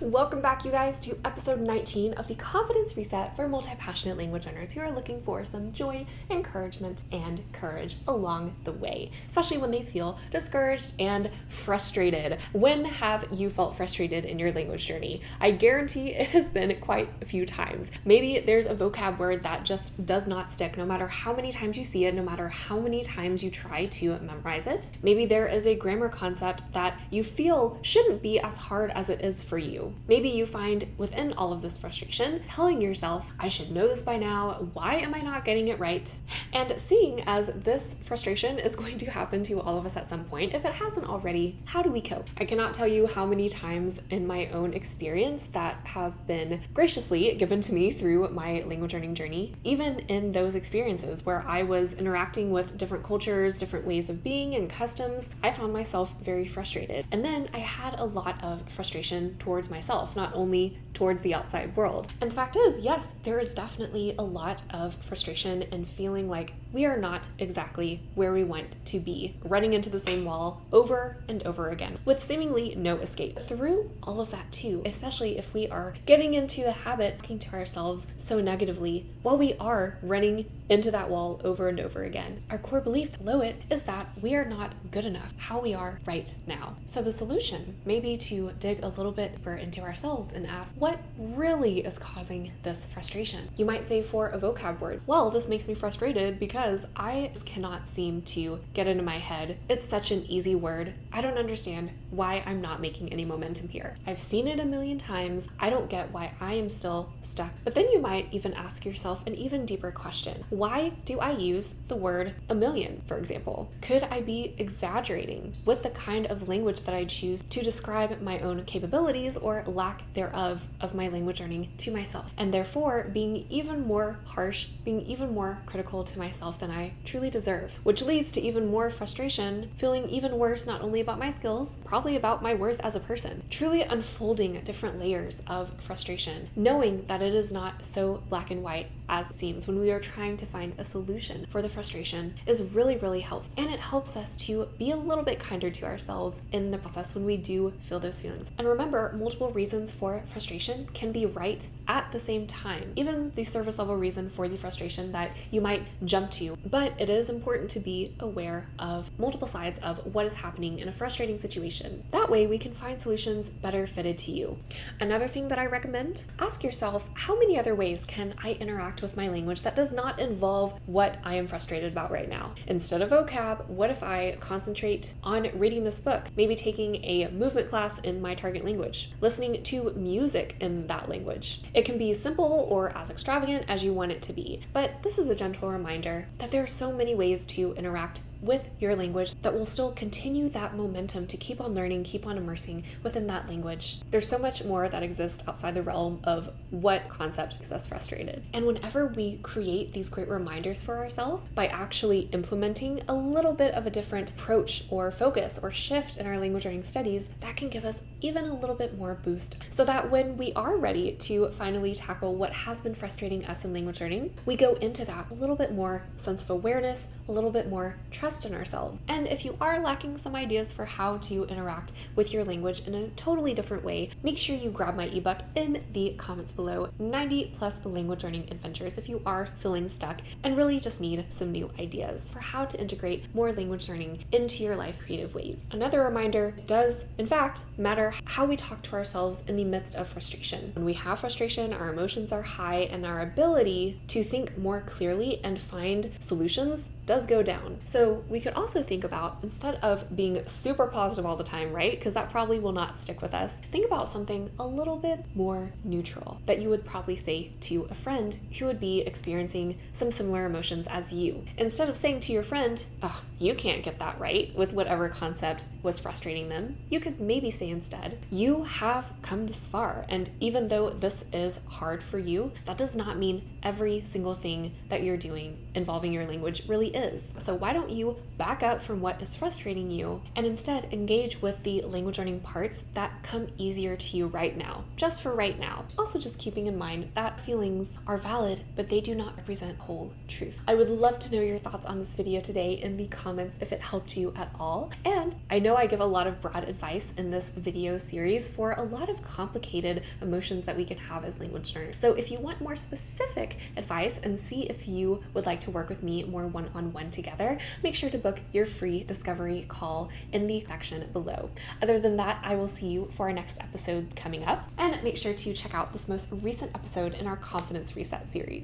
Welcome back, you guys, to episode 19 of the Confidence Reset for multi-passionate language learners who are looking for some joy, encouragement, and courage along the way, especially when they feel discouraged and frustrated. When have you felt frustrated in your language journey? I guarantee it has been quite a few times. Maybe there's a vocab word that just does not stick, no matter how many times you see it, no matter how many times you try to memorize it. Maybe there is a grammar concept that you feel shouldn't be as hard as it is for you. Maybe you find within all of this frustration, telling yourself, I should know this by now, why am I not getting it right? And seeing as this frustration is going to happen to all of us at some point, if it hasn't already, how do we cope? I cannot tell you how many times in my own experience that has been graciously given to me through my language learning journey, even in those experiences where I was interacting with different cultures, different ways of being and customs, I found myself very frustrated. And then I had a lot of frustration towards myself, not only towards the outside world. And the fact is, yes, there is definitely a lot of frustration and feeling like we are not exactly where we want to be, running into the same wall over and over again, with seemingly no escape. Through all of that too, especially if we are getting into the habit of talking to ourselves so negatively while we are running into that wall over and over again. Our core belief below it is that we are not good enough how we are right now. So the solution may be to dig a little bit deeper into ourselves and ask, what really is causing this frustration? You might say for a vocab word, well, this makes me frustrated because I just cannot seem to get into my head. It's such an easy word. I don't understand why I'm not making any momentum here. I've seen it a million times. I don't get why I am still stuck. But then you might even ask yourself an even deeper question. Why do I use the word a million, for example? Could I be exaggerating with the kind of language that I choose to describe my own capabilities or lack thereof of my language learning to myself, and therefore being even more harsh, being even more critical to myself than I truly deserve, which leads to even more frustration, feeling even worse not only about my skills, probably about my worth as a person, truly unfolding different layers of frustration, knowing that it is not so black and white as it seems when we are trying to find a solution for the frustration is really, really helpful. And it helps us to be a little bit kinder to ourselves in the process when we do feel those feelings. And remember, multiple reasons for frustration can be right at the same time. Even the surface level reason for the frustration that you might jump to, but it is important to be aware of multiple sides of what is happening in a frustrating situation. That way we can find solutions better fitted to you. Another thing that I recommend, ask yourself, how many other ways can I interact with my language that does not involve what I am frustrated about right now? Instead of vocab, what if I concentrate on reading this book, maybe taking a movement class in my target language, listening to music in that language? It can be simple or as extravagant as you want it to be, but this is a gentle reminder that there are so many ways to interact with your language that will still continue that momentum to keep on learning, keep on immersing within that language. There's so much more that exists outside the realm of what concept makes us frustrated. And whenever we create these great reminders for ourselves by actually implementing a little bit of a different approach or focus or shift in our language learning studies, that can give us even a little bit more boost so that when we are ready to finally tackle what has been frustrating us in language learning, we go into that a little bit more sense of awareness, a little bit more trust in ourselves. And if you are lacking some ideas for how to interact with your language in a totally different way, make sure you grab my ebook in the comments below, 90 plus language learning adventures, if you are feeling stuck and really just need some new ideas for how to integrate more language learning into your life creative ways. Another reminder, it does in fact matter how we talk to ourselves in the midst of frustration. When we have frustration, our emotions are high and our ability to think more clearly and find solutions does go down. So we could also think about, instead of being super positive all the time, right? Because that probably will not stick with us. Think about something a little bit more neutral that you would probably say to a friend who would be experiencing some similar emotions as you. Instead of saying to your friend, oh, you can't get that right with whatever concept was frustrating them, you could maybe say instead, you have come this far. And even though this is hard for you, that does not mean every single thing that you're doing involving your language really is. So why don't you back up from what is frustrating you and instead engage with the language learning parts that come easier to you right now, just for right now. Also just keeping in mind that feelings are valid, but they do not represent whole truth. I would love to know your thoughts on this video today in the comments comments if it helped you at all. And I know I give a lot of broad advice in this video series for a lot of complicated emotions that we can have as language learners. So if you want more specific advice and see if you would like to work with me more one-on-one together, make sure to book your free discovery call in the section below. Other than that, I will see you for our next episode coming up, and make sure to check out this most recent episode in our Confidence Reset series.